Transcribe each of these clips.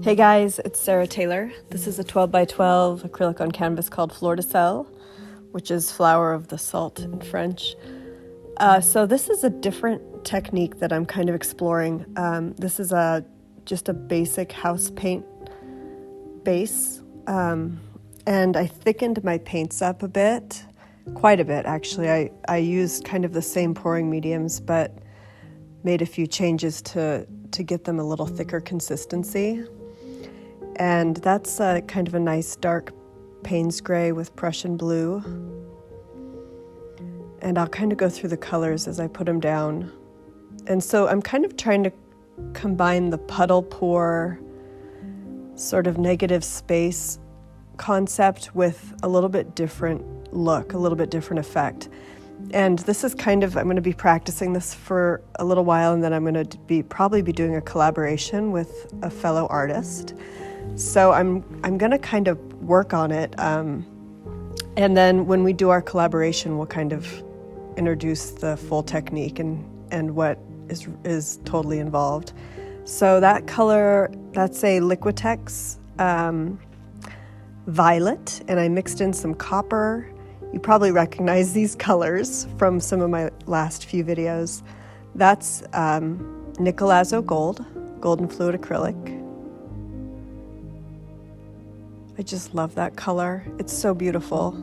Hey guys, it's Sarah Taylor. This is a 12 by 12 acrylic on canvas called Fleur de Sel, which is flower of the salt in French. So this is a different technique that I'm kind of exploring. This is just a basic house paint base, and I thickened my paints up a bit, quite a bit actually. I used kind of the same pouring mediums, but made a few changes to get them a little thicker consistency. And that's kind of a nice dark Payne's gray with Prussian blue. And I'll kind of go through the colors as I put them down. And so I'm kind of trying to combine the puddle pour sort of negative space concept with a little bit different look, a little bit different effect. And this is I'm going to be practicing this for a little while, and then I'm going to probably be doing a collaboration with a fellow artist. So I'm going to kind of work on it, and then when we do our collaboration, we'll kind of introduce the full technique and what is totally involved. So that color, that's a Liquitex violet, and I mixed in some copper. You probably recognize these colors from some of my last few videos. That's Nicolazo Gold, golden fluid acrylic. I just love that color. It's so beautiful.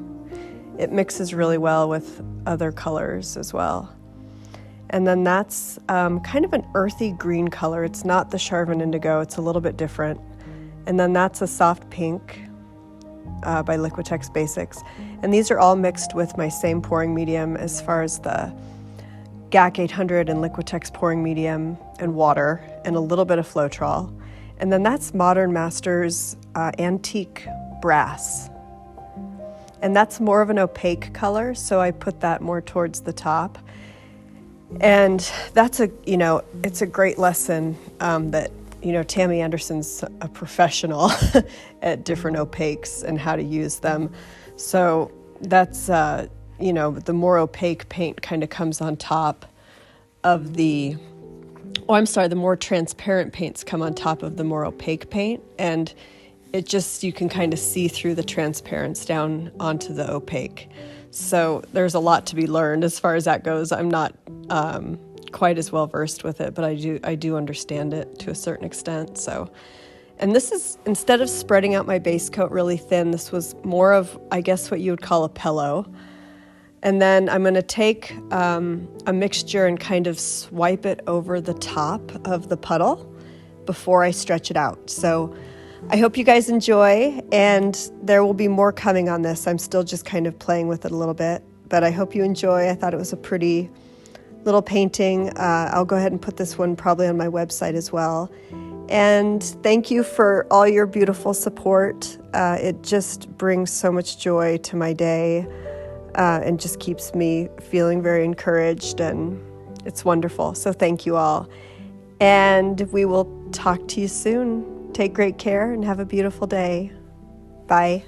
It mixes really well with other colors as well. And then that's kind of an earthy green color. It's not the Charvin Indigo, it's a little bit different. And then that's a soft pink by Liquitex Basics. And these are all mixed with my same pouring medium as far as the GAC 800 and Liquitex pouring medium and water and a little bit of Floetrol. And then that's Modern Masters Antique Brass. And that's more of an opaque color, so I put that more towards the top. And that's it's a great lesson that, Tammy Anderson's a professional at different opaques and how to use them. So that's, the more opaque paint kind of comes on top of the more transparent paints come on top of the more opaque paint, and you can kind of see through the transparents down onto the opaque. So there's a lot to be learned as far as that goes. I'm not quite as well versed with it, but I do understand it to a certain extent. So, and this is, instead of spreading out my base coat really thin, this was more of, I guess, what you would call a pillow. And then I'm going to take a mixture and kind of swipe it over the top of the puddle before I stretch it out. So I hope you guys enjoy, and there will be more coming on this. I'm still just kind of playing with it a little bit, but I hope you enjoy. I thought it was a pretty little painting. I'll go ahead and put this one probably on my website as well. And thank you for all your beautiful support. It just brings so much joy to my day. And just keeps me feeling very encouraged, and it's wonderful. So thank you all. And we will talk to you soon. Take great care and have a beautiful day. Bye.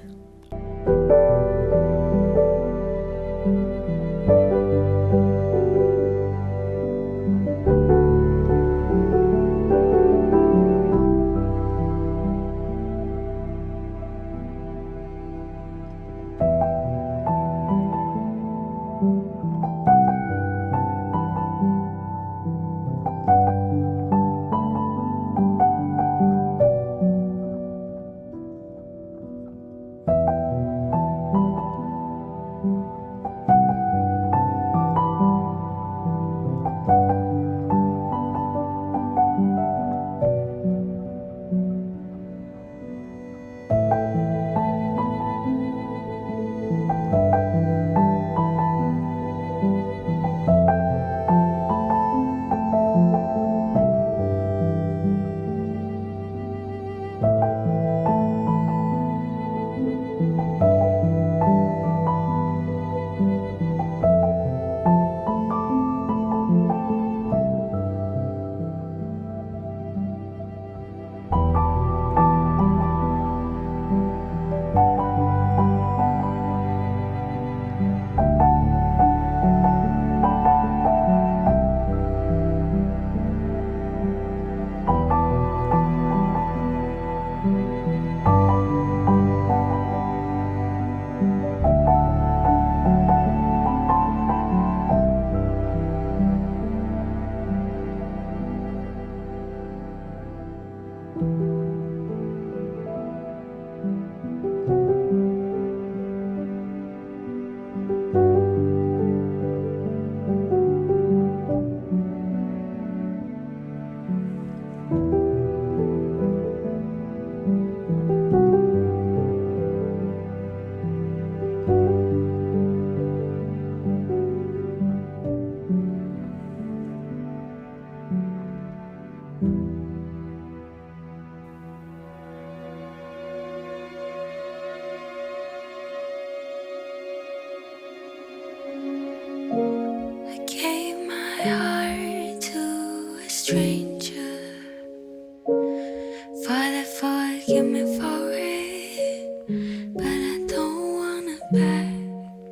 forgive me for it, but I don't want it back.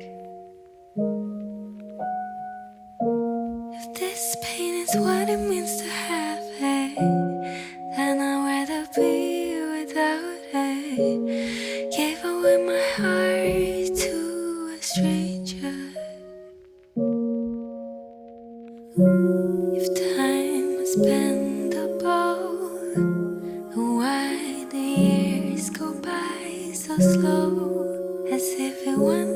If this pain is what it means to have it, then I'd rather be without it. Gave away my heart to a stranger. If time has been the bow, why the years go by so slow, as if it went